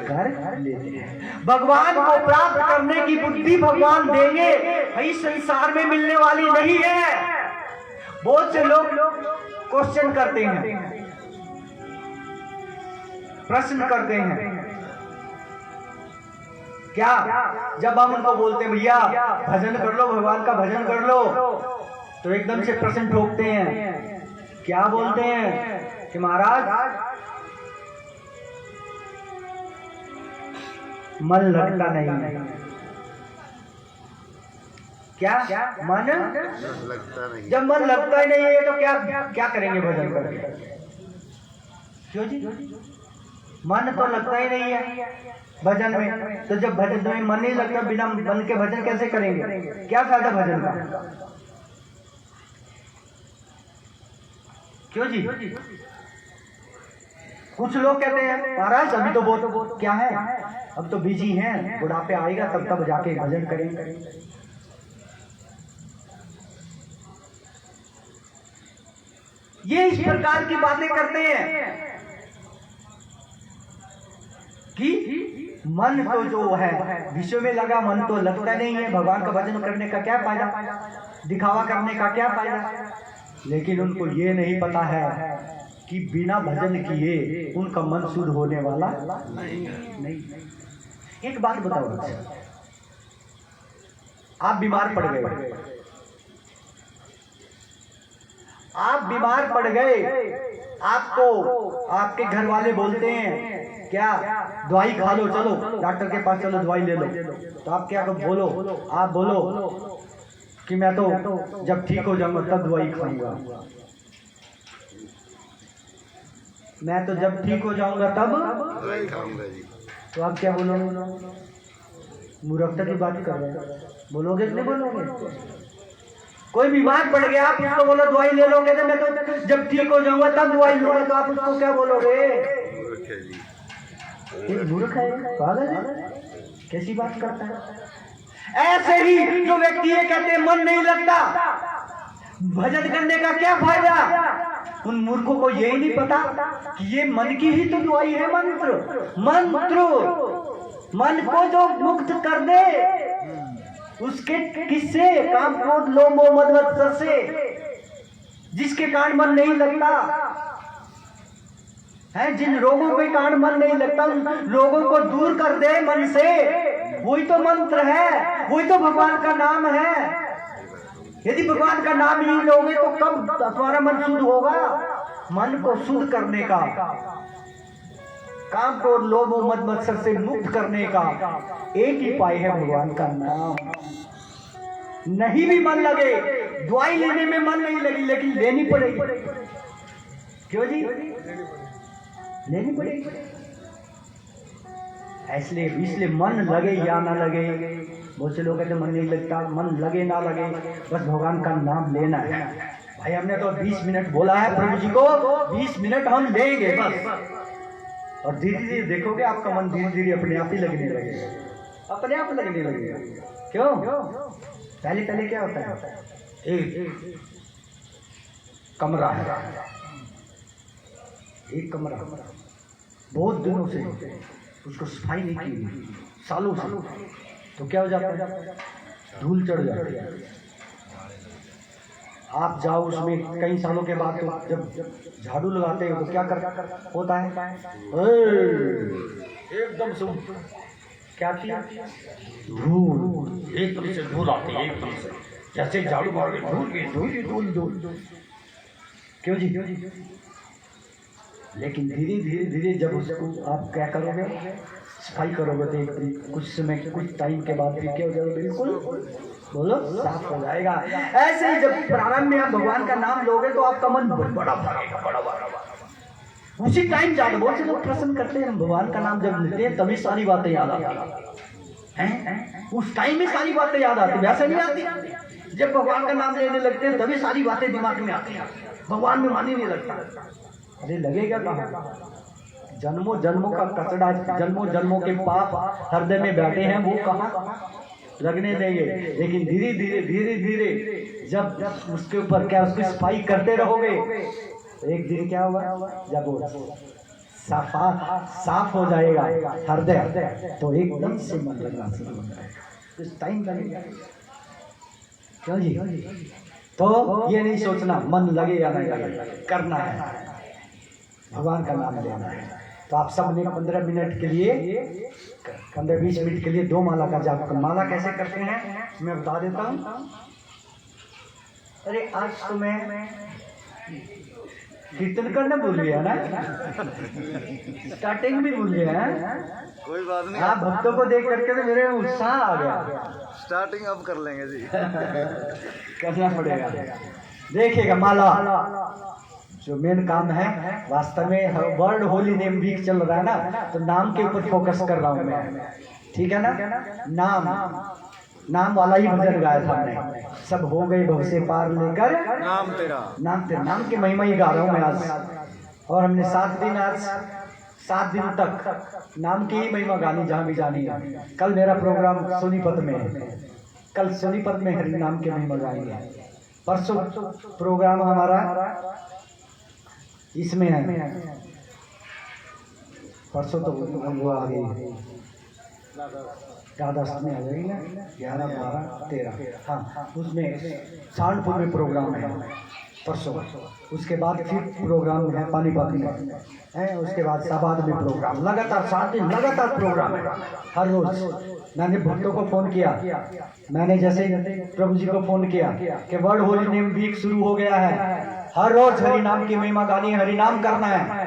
कर लेते हैं। भगवान को प्राप्त करने की बुद्धि भगवान देंगे, इस संसार में मिलने वाली नहीं है। बहुत से लोग क्वेश्चन करते हैं, प्रश्न करते हैं, क्या जब हम उनको बोलते हैं भैया भजन कर लो, भगवान का भजन कर लो, तो एकदम से प्रश्न ठोकते हैं। क्या बोलते हैं कि महाराज मन लगता नहीं। क्या मन लगता नहीं? जब मन लगता ही नहीं है तो क्या करेंगे भजन करके? क्यों जी? मन तो लगता ही नहीं है भजन में, तो जब भजन में मन नहीं लगता, बिना मन के भजन कैसे करेंगे? क्या फायदा भजन का? क्यों जी? कुछ लोग कहते हैं महाराज अभी तो बहुत क्या है, अब तो बिजी हैं, बुढ़ापे आएगा तब जाके भजन करेंगे। ये इस प्रकार की बातें करते हैं कि मन तो जो है विषय में लगा, मन तो लगता नहीं है, भगवान का भजन करने का क्या फायदा, दिखावा करने का क्या फायदा। लेकिन उनको ये नहीं पता है कि बिना भजन किए उनका मन शुद्ध होने वाला नहीं। एक बात बताओ, आप बीमार पड़ गए, आप बीमार पड़ गए, आपको आपके घर वाले बोलते हैं क्या दवाई खा लो, चलो डॉक्टर के पास चलो, दवाई ले लो, तो आप क्या बोलो? आप बोलो कि मैं तो जब ठीक हो जाऊंगा तब दवाई खाऊंगा, मैं तो जब ठीक हो जाऊंगा तब दवाई खाऊंगा जी। तो आप क्या बोलोगे? मूर्खता की बात कर रहे हैं, बोलोगे कि नहीं बोलोगे? कोई बीमार पड़ गया, आप उसको बोलो दवाई ले लोगे, तो मैं तो जब ठीक हो जाऊंगा तब दवाई लूंगा, तो आप उसको क्या बोलोगे? मूर्ख है, पागल है, कैसी बात करता है? ऐसे ही जो व्यक्ति ये कहते हैं मन नहीं लगता, भजन करने का क्या फायदा, उन मूर्खों को यही नहीं पता कि ये मन की ही तो दवाई है, मंत्र मन को जो मुक्त कर दे, उसके किससे? काम क्रोध लोभ मोह मद मत्सर से, जिसके कारण मन नहीं लगता है, जिन रोगों के कारण मन नहीं लगता, उन रोगों को दूर कर दे मन से, वही तो मंत्र है, वही तो भगवान का नाम है। यदि भगवान का नाम ही लोगे तो कब तुम्हारा मन शुद्ध होगा? मन को शुद्ध करने का, काम को लोभ और मद मत्सर से मुक्त करने का एक ही उपाय है भगवान का नाम। नहीं भी मन लगे, दवाई लेने में मन नहीं लगी लेकिन लेनी पड़ेगी। क्यों जी? लेनी पड़ेगी। इसलिए मन लगे या ना लगे, बहुत से लोग कहते मन नहीं लगता, मन लगे ना लगे, बस भगवान का नाम लेना है। भाई हमने तो 20 मिनट बोला है प्रभु जी को, 20 मिनट हम लेंगे बस। और धीरे धीरे देखोगे आपका मन धीरे धीरे अपने आप ही लगने लगेगा, अपने आप लगने लगेगा। क्यों? पहले क्या होता है, एक कमरा है, एक कमरा बहुत दिनों से उसको सफाई नहीं की, सालों से, तो क्या हो जाता है, धूल चढ़ जाती है। आप जाओ उसमें कई सालों के बाद, तो जब झाड़ू लगाते हो तो क्या होता है, एकदम से क्या किया, धूल, एकदम से धूल आती है, एकदम से जैसे झाड़ू मार के धूल। क्यों जी? लेकिन धीरे जब उसको आप क्या करोगे, सफाई करोगे, तो कुछ समय कुछ टाइम के बाद फिर क्या हो जाएगा, बिल्कुल बोलो साफ हो जाएगा। ऐसे ही जब प्रारंभ में आप भगवान का नाम लोगे तो आपका मन बड़ा भरेगा, बड़ा। उसी टाइम जाकर बहुत से लोग प्रश्न करते हैं, भगवान का नाम जब लेते हैं तभी सारी बातें याद आती हैं। उस टाइम में सारी बातें याद आती, वैसे नहीं आती। जब भगवान का नाम लेने लगते हैं तभी सारी बातें दिमाग में आती हैं, भगवान में मन ही नहीं लगता। अरे लगेगा कहाँ? जन्मों जन्मों का कचड़ा, जन्मों जन्मों के पाप हृदय में बैठे हैं, वो कहाँ लगने देंगे। लेकिन धीरे जब उसके ऊपर क्या, उसकी सफाई करते रहोगे, तो एक दिन क्या होगा, जब वो साफ हो जाएगा हृदय, तो एकदम से मन लगना शुरू हो जाएगा। इस टाइम लगेगा। क्यों जी? तो ये नहीं सोचना मन लगे या नहीं लगे, करना है, भगवान का नाम लेना है। तो आप सब ने 15 मिनट के लिए, 15-20 मिनट के लिए 2 माला का जाप कर। माला कैसे करते हैं मैं बता देता हूँ। अरे आज तो मैं कीर्तन करना भूल गया ना, स्टार्टिंग भी भूल गया है। कोई बात नहीं, आप भक्तों को देख करके तो मेरे में उत्साह आ गया। स्टार्टिंग अब कर लेंगे जी। करना पड़ेगा। देखिएगा माला जो मेन काम है, वास्तव में वर्ल्ड होली नेम वीक चल रहा है ना, तो नाम के ऊपर फोकस कर रहा हूँ मैं, ठीक है ना। नाम वाला ही भजन गाया था हमने, सब हो गए भव से पार लेकर नाम तेरा, नाम की महिमा ही गा रहा हूँ मैं आज। और हमने 7 दिन तक नाम की ही महिमा गानी, जहाँ भी जानी है। कल मेरा प्रोग्राम सोनीपत में है, कल सोनीपत में हरि नाम की महिमा गाएंगे। परसों प्रोग्राम हमारा इसमें है, परसों तो वो आ गई, राधाष्टमी आ जाएगी ना, 11, 12, 13, हाँ उसमें सहारनपुर में प्रोग्राम है परसों। उसके बाद फिर प्रोग्राम है पानीपत में है, उसके बाद शाबाद में प्रोग्राम, लगातार 7 दिन लगातार प्रोग्राम है हर रोज। मैंने भक्तों को फोन किया, मैंने जैसे प्रभु जी को फोन किया कि वर्ल्ड होली नेम वीक शुरू हो गया है, हर रोज हरि नाम की महिमा गानी है, हरि नाम करना है।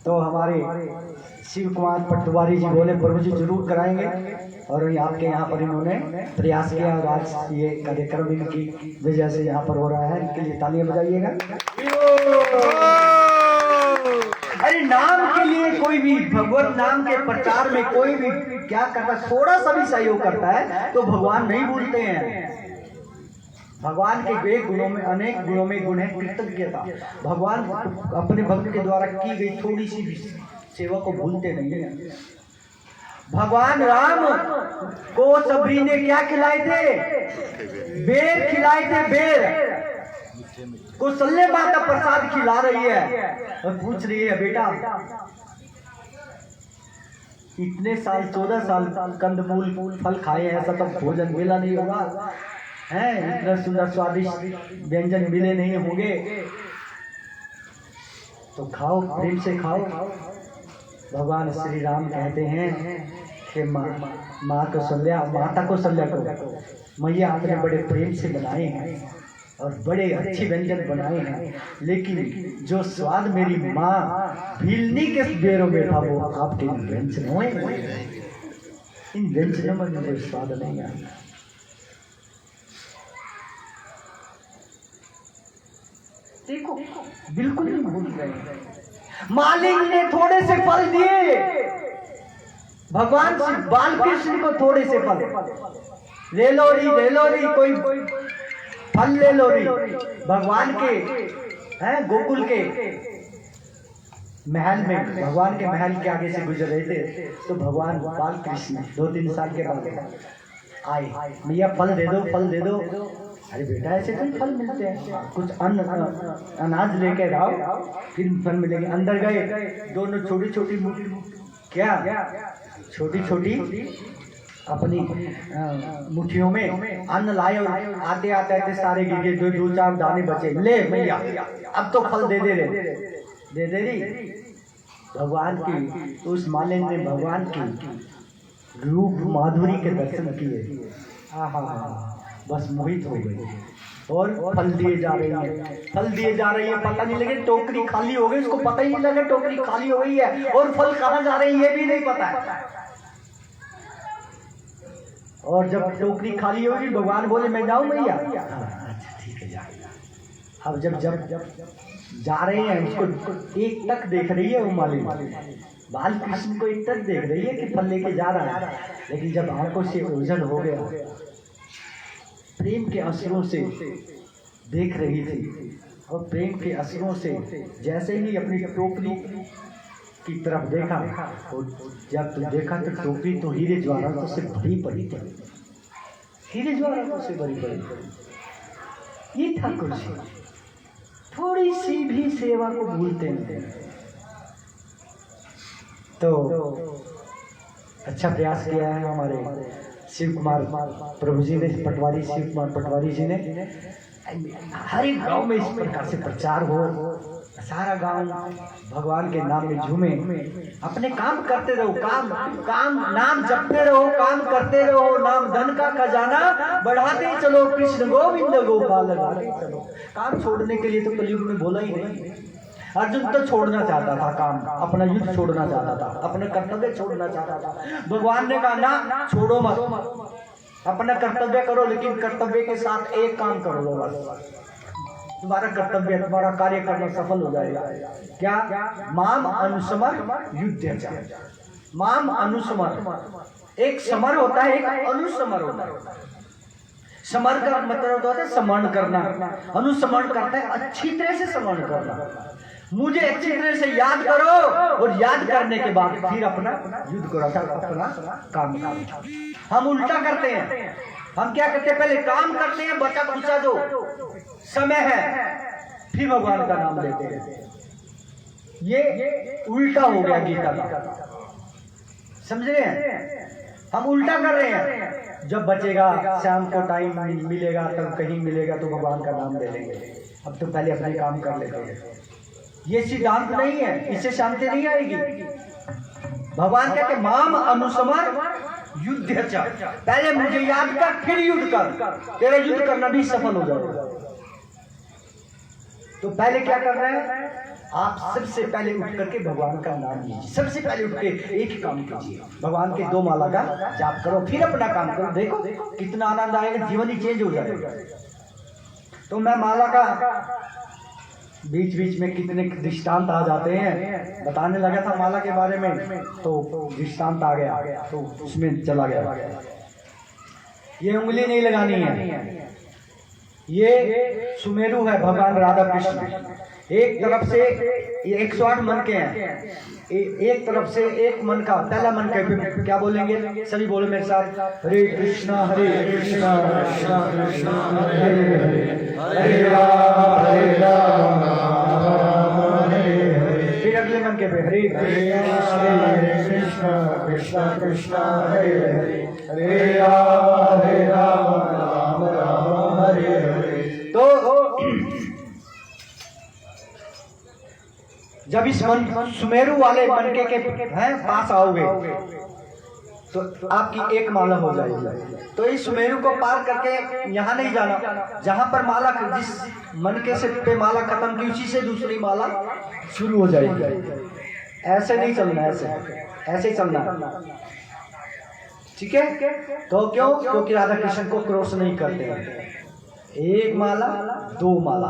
तो हमारे शिव कुमार पटवारी जी बोले प्रभु जी जरूर कराएंगे, और आपके यहाँ पर इन्होंने प्रयास किया, और आज ये कार्यक्रम इनकी वजह से यहाँ पर हो रहा है। इनके लिए तालियां बजाइएगा। अरे नाम के लिए कोई भी, भगवत नाम के प्रचार में कोई भी क्या करता, थोड़ा सा भी सहयोग करता है तो भगवान नहीं भूलते हैं। भगवान के वे गुणों में, अनेक गुणों में गुण है कृतज्ञता। भगवान अपने भक्त के द्वारा की गई थोड़ी सी भी सेवा को भूलते नहीं है। भगवान राम को सबरी ने क्या खिलाए थे, बेर खिलाए थे, बेर। कौशल्य माता प्रसाद खिला रही है और पूछ रही है बेटा इतने साल 14 साल कंदमूल फल खाए हैं, ऐसा तो भोजन मिला नहीं होगा है, इतना सुंदर स्वादिष्ट व्यंजन मिले नहीं होंगे, तो खाओ, प्रेम से खाओ। भगवान श्री राम कहते हैं कि माँ कौशल्या, माता कौशल्या को मैया आपने बड़े प्रेम से बनाए हैं और बड़े अच्छे व्यंजन बनाए हैं, लेकिन जो स्वाद मेरी माँ भीलनी के बेरों में था वो आपके इन व्यंजनों में, इन व्यंजनों में मुझे स्वाद नहीं आया। देखो बिल्कुल नहीं भूल रहे। मालिक ने थोड़े से फल दिए, भगवान बाल कृष्ण को थोड़े से फल, ले लो री कोई फल ले लो री। भगवान के हैं गोकुल के महल में, भगवान के महल के आगे से गुजर रहे थे तो भगवान बाल कृष्ण 2-3 साल के बाद आए, भैया फल दे दो, फल दे दो। अरे बेटा ऐसे तो फल मिलते हैं, कुछ अनाज लेके आओ फिर फल मिलेंगे। अंदर गए, दोनों छोटी छोटी क्या छोटी छोटी अपनी मुट्ठियों में अन्न लाए और आते आते सारे गिर गए, 2-4 दाने बचे। ले भैया अब तो फल दे दे रही। भगवान की उस मालिन ने भगवान की रूप माधुरी के दर्शन किए, आहा बस मोहित हो गई और फल दिए जा रही है, पता नहीं लगे टोकरी खाली हो गई, उसको पता ही नहीं लगा टोकरी खाली हो गई है और फल कहाँ जा रहे हैं ये भी नहीं पता है। और जब टोकरी खाली होगी भगवान बोले मैं जाऊं भैया, अच्छा ठीक है जा। अब जब जा रहे हैं उसको एक तक देख रही है वो मालिक, बाल कृष्ण को एक तक देख रही है कि फल लेके जा रहा है, लेकिन जब आंखों से ओझल हो गया, प्रेम के असरों से देख रही थी और प्रेम के असरों से जैसे ही अपनी टोकरी की तरफ देखा और जब देखा तो टोकरी तो हीरे ज्वारातों से भरी पड़ी थी, हीरे ज्वारातों से भरी पड़ी। ये ठाकुर जी थोड़ी सी भी सेवा को भूलते नहीं, तो अच्छा प्रयास किया है हमारे शिव कुमार प्रभु जी ने, पटवारी शिव कुमार पटवारी जी ने। हर एक गांव में इस प्रकार से प्रचार हो, सारा गांव भगवान के नाम में झूमे, अपने काम करते रहो, काम नाम जपते रहो, काम करते रहो, नाम धन का खजाना बढ़ाते चलो, कृष्ण गोविंद गोपाल गाते चलो। काम छोड़ने के लिए तो कलयुग में बोला ही नहीं। अर्जुन तो छोड़ना चाहता था काम, अपना युद्ध छोड़ना चाहता था, अपने कर्तव्य छोड़ना चाहता था। भगवान ने कहा ना छोड़ो मत, अपना कर्तव्य करो, लेकिन कर्तव्य के साथ एक काम करो बस, तुम्हारा कर्तव्य तुम्हारा कार्य करना सफल हो जाएगा। क्या? माम अनुसमर युद्धं। माम अनुसमर, एक समर होता है, एक अनुसमर होता है। समर का मतलब होता है समरण करना, अनुसमरण करता है अच्छी तरह से समरण करना। मुझे अच्छी तरह से याद करो और याद करने के बाद फिर अपना युद्ध करो, अपना काम करो। हम उल्टा करते हैं, हम क्या करते हैं, पहले काम करते हैं, बचा खुचा जो समय है फिर भगवान का नाम लेते हैं। ये उल्टा हो गया गीता का, समझ रहे हैं? हम उल्टा कर रहे हैं, जब बचेगा शाम को टाइम मिलेगा तब कहीं मिलेगा तो भगवान का नाम ले लेंगे, अब तो पहले अपने काम कर लेते हैं। ये सिद्धांत नहीं है, इससे शांति नहीं आएगी। भगवान कहते माम अनुसमर युद्धं, पहले मुझे याद कर फिर युद्ध कर, तेरा युद्ध करना भी सफल हो जाएगा। तो पहले क्या कर रहे हैं आप? सबसे पहले उठ करके भगवान का नाम लीजिए, सबसे पहले उठ के एक ही काम कीजिए, भगवान के 2 माला का जाप करो, फिर अपना काम करो। देखो कितना आनंद आएगा, जीवन ही चेंज हो जाएगा। तो मैं माला का बीच बीच में कितने दृष्टांत आ जाते हैं, बताने लगा था माला के बारे में तो दृष्टांत आ गया तो उसमें चला गया। ये उंगली नहीं लगानी है, ये सुमेरु है भगवान राधा कृष्ण। एक तरफ से 108 मन के हैं, एक तरफ से एक मन का, पहला मन का क्या बोलेंगे? सभी बोलो मेरे साथ, हरे कृष्णा कृष्णा कृष्णा हरे हरे, हरे राम हरे हरे। फिर अगले मन के पे हरे कृष्णा कृष्णा कृष्णा हरे हरे, हरे राम राम राम हरे हरे। तो जब इस मन सुमेरु वाले मनके के हैं पास आओगे तो आपकी एक माला हो जाएगी। तो इस सुमेरु को पार करके यहाँ नहीं जाना, जहाँ पर माला जिस मन के से पे माला खत्म की उसी से दूसरी माला शुरू हो जाएगी। ऐसे नहीं चलना, ऐसे ही चलना, ठीक है। तो क्यों? क्योंकि राधा कृष्ण को क्रॉस नहीं करते हैं। एक माला, दो माला,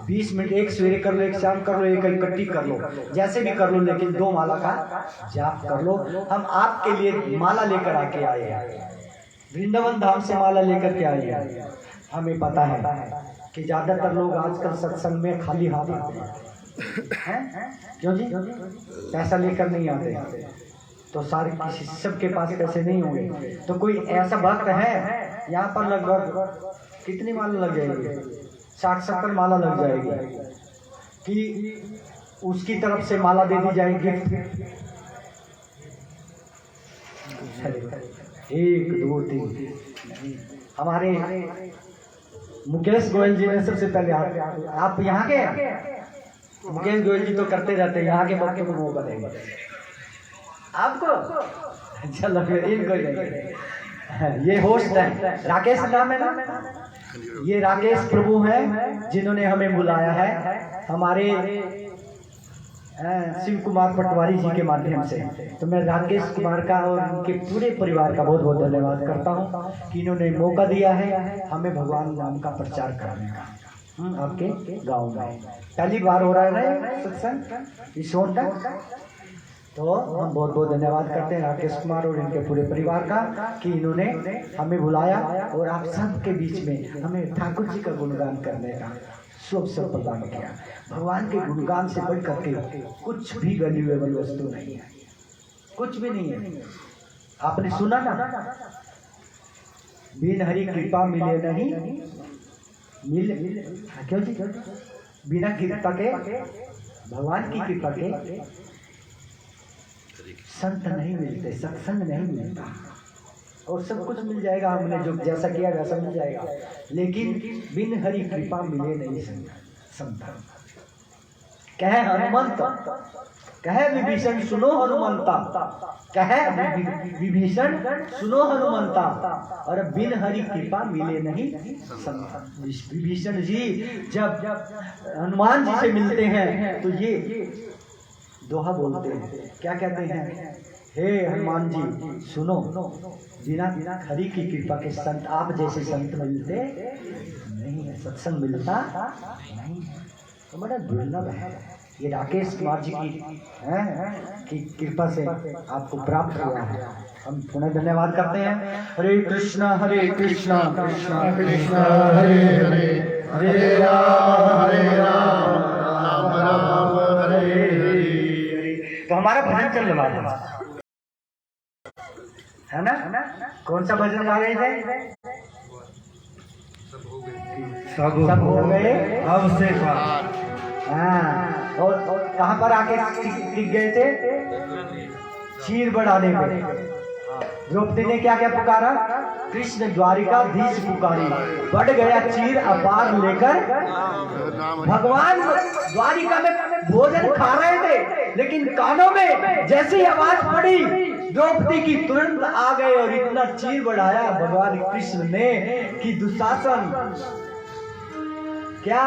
20 मिनट, एक सवेरे कर लो, एक शाम कर लो, एक इकट्ठी कर लो, जैसे भी कर लो, लेकिन 2 माला का जाप कर लो। हम आपके लिए माला लेकर आके आए हैं, वृंदावन धाम से माला लेकर के आए हैं। हमें पता है कि ज्यादातर लोग आजकल सत्संग में खाली हाथ आते हैं। क्यों जी? पैसा लेकर नहीं आते, तो सारे किसी सबके पास पैसे नहीं होंगे। तो कोई ऐसा भक्त है यहाँ पर, लगभग कितनी माला लग जाएगी? 60-70 माला लग जाएगी कि उसकी तरफ से माला दे दी जाएगी। 1 2 3 हमारे मुकेश गोयल जी ने सबसे पहले, आप यहाँ के? मुकेश गोयल जी तो करते रहते हैं, यहाँ के भक्तों को वो बनेंगे आपको। चलो फिर इनको ये होस्ट है, राकेश नाम है ना, ये राकेश प्रभु हैं जिन्होंने हमें बुलाया है हमारे शिव कुमार पटवारी जी के माध्यम से। तो मैं राकेश कुमार का और उनके पूरे परिवार का बहुत बहुत धन्यवाद करता हूँ कि इन्होंने मौका दिया है हमें भगवान नाम का प्रचार करने का आपके गांव में। पहली बार हो रहा है सत्संग इस ओर तक, तो हम बहुत बहुत धन्यवाद करते हैं राकेश कुमार और इनके पूरे परिवार का कि इन्होंने हमें बुलाया और आप सबके बीच में हमें ठाकुर जी का गुणगान करने का शुभ अवसर प्रदान किया। भगवान के गुणगान से बढ़ करके कुछ भी वैल्यूएबल वस्तु नहीं है, कुछ भी नहीं है। आपने सुना ना, बिन हरि कृपा मिले नहीं मिल, क्यों जी? बिना कृपा के, भगवान की कृपा के संत नहीं मिलते, सत्संग नहीं मिलता। और सब कुछ मिल जाएगा, हमने जो जैसा किया वैसा मिल जाएगा, लेकिन बिन हरि कृपा मिले नहीं संत। कहे हनुमंत, कहे विभीषण सुनो हनुमंता, कहे विभीषण सुनो हनुमंता, और बिन हरि कृपा मिले नहीं संत। विभीषण जी जब हनुमान जी से मिलते हैं तो ये दोहा बोलते हैं, क्या कहते हैं? हे हनुमान जी सुनो, बिना हरि की कृपा के संत, आप जैसे संत मिलते नहीं है, सत्संग मिलता नहीं है, तो बड़ा दुर्लभ है। ये राकेश कुमार जी की कृपा से आपको प्राप्त हुआ है, हम पुनः धन्यवाद करते हैं। हरे कृष्णा कृष्णा कृष्णा हरे हरे, हरे राम राम राम हरे हरे। तो हमारा भजन चल रहा है ना? कौन सा भजन गा रहे थे? सब हो गए अब से पार। हाँ, और कहाँ पर आके टिक गए थे? चीर बढ़ाने में। द्रौपदी ने क्या क्या पुकारा? कृष्ण द्वारिकाधीश पुकारी, बढ़ गया चीर अपार लेकर। भगवान द्वारिका में भोजन खा रहे थे, लेकिन कानों में जैसी आवाज पड़ी द्रौपदी की, तुरंत आ गए और इतना चीर बढ़ाया भगवान कृष्ण ने कि दुशासन क्या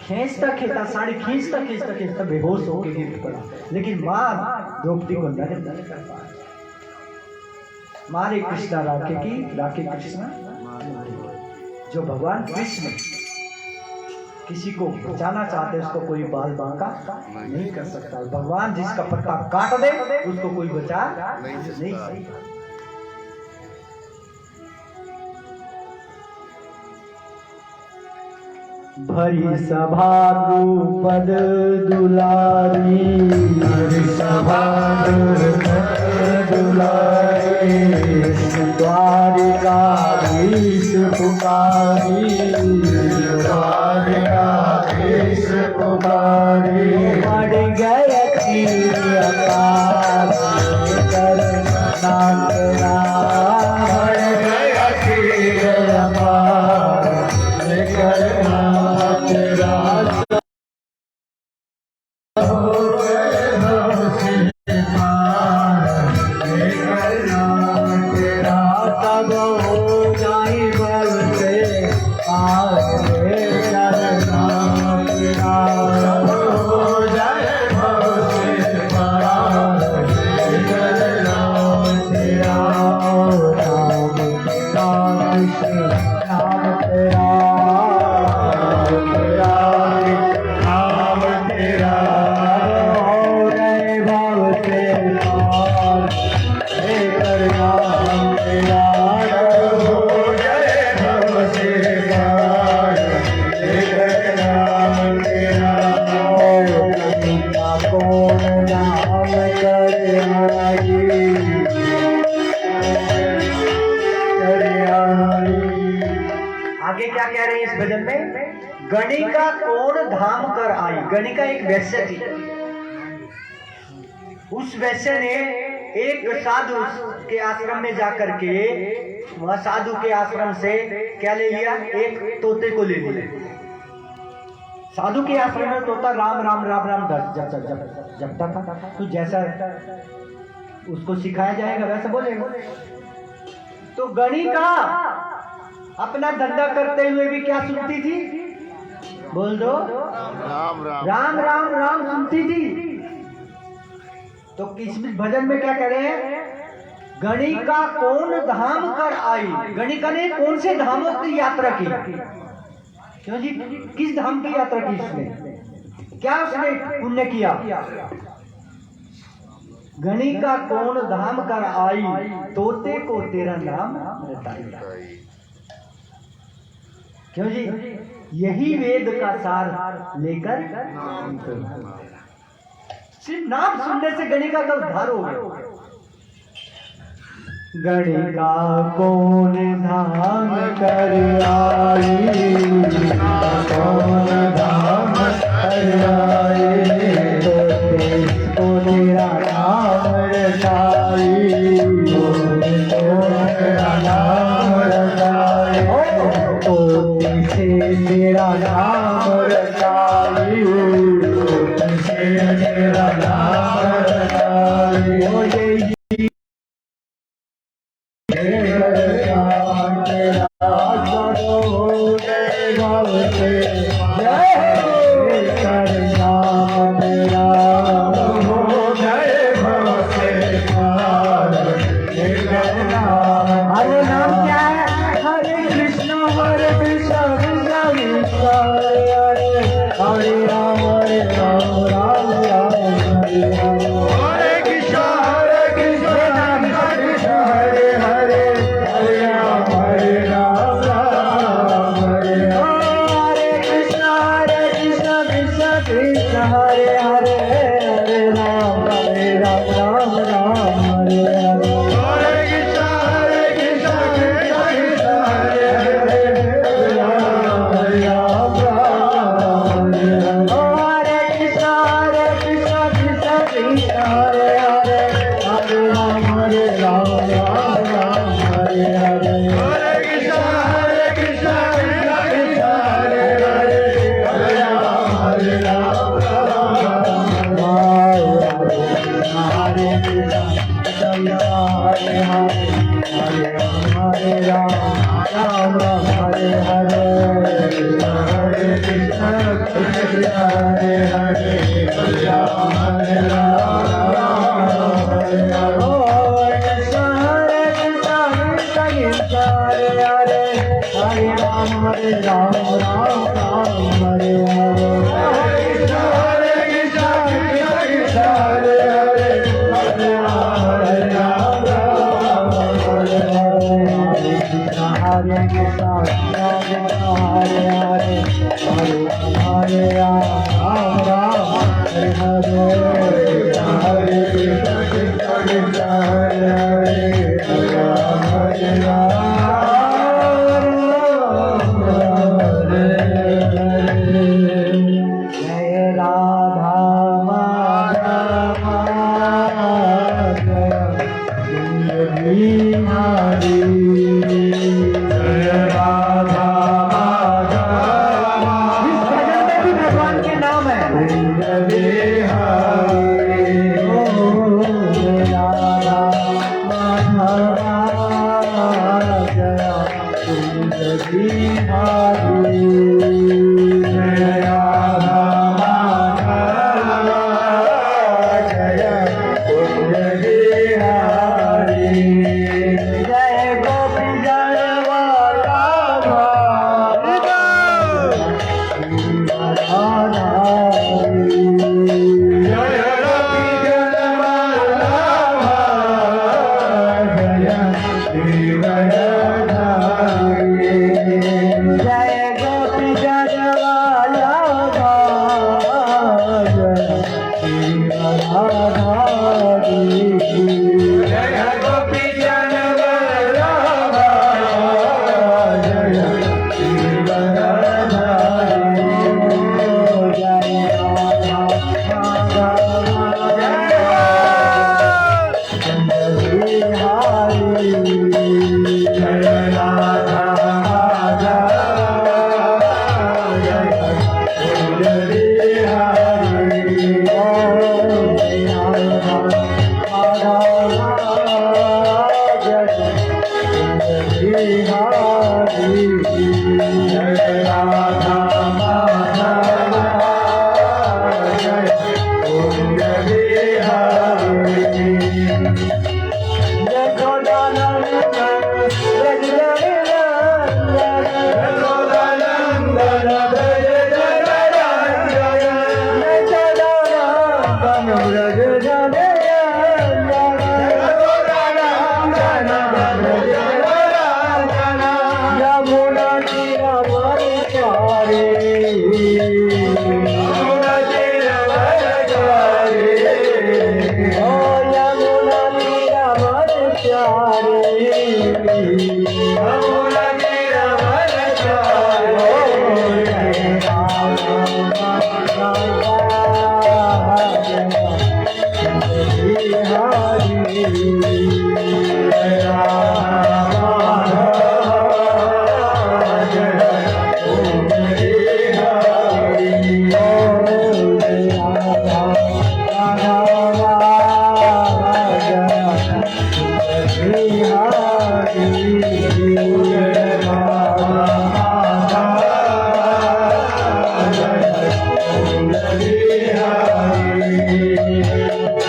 खींचता साड़ी खींचता बेहोश होकर गिर पड़ा, लेकिन मां द्रौपदी को नहीं कर पाया। मारे कृष्णा राखे की, राखे कृष्णा। जो भगवान कृष्ण किसी को बचाना चाहते उसको कोई बाल बांका नहीं कर सकता। भगवान जिसका पत्ता काट दे उसको कोई बचा नहीं सकता। भरी सभा पद दुलारी, भरी सभा दुलारी, द्वारिकाधीश पुकारी, द्वारिकाधीश पुकारी, बढ़ गए चीर अपार कर नाथ राम, बढ़ गया चीर अपार कर नाथ राम। कौन नाम कर आई। आगे क्या कह रहे हैं इस भजन में? गणिका कौन धाम कर आई। गणिका एक वैश्य थी। उस वैश्य ने एक साधु के आश्रम में जाकर के वह साधु के आश्रम से क्या ले लिया? एक तोते को ले लिया। साधु के आश्रम में तोता राम राम राम राम जपता था। तो जैसा उसको सिखाया जाएगा वैसा बोलेगा। तो गणिका अपना धंधा करते हुए भी क्या सुनती थी? बोल दो। राम राम राम राम राम सुनती थी। तो किस भजन में क्या कह रहे हैं? गणिका कौन धाम कर आई। गणिका ने कौन से धामों की यात्रा की? क्यों जी? किस धाम की यात्रा की उसने? क्या उसने पुण्य किया? गणिका कौन धाम कर आई, तोते को तेरा नाम बताई। क्यों जी? यही वेद का सार लेकर सिर्फ नाम सुनने से गणिका का उद्धार हो गया। गणिका कौन धाम कर आई, कौन धाम कर आई, तो को तेरा नाम रटाई, तेरा नाम रटाई, तो से तेरा नाम रटाई, तेरा नाम रटाई। ओ ये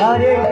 Hare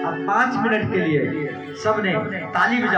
अब 5 मिनट के लिए सबने ताली बजा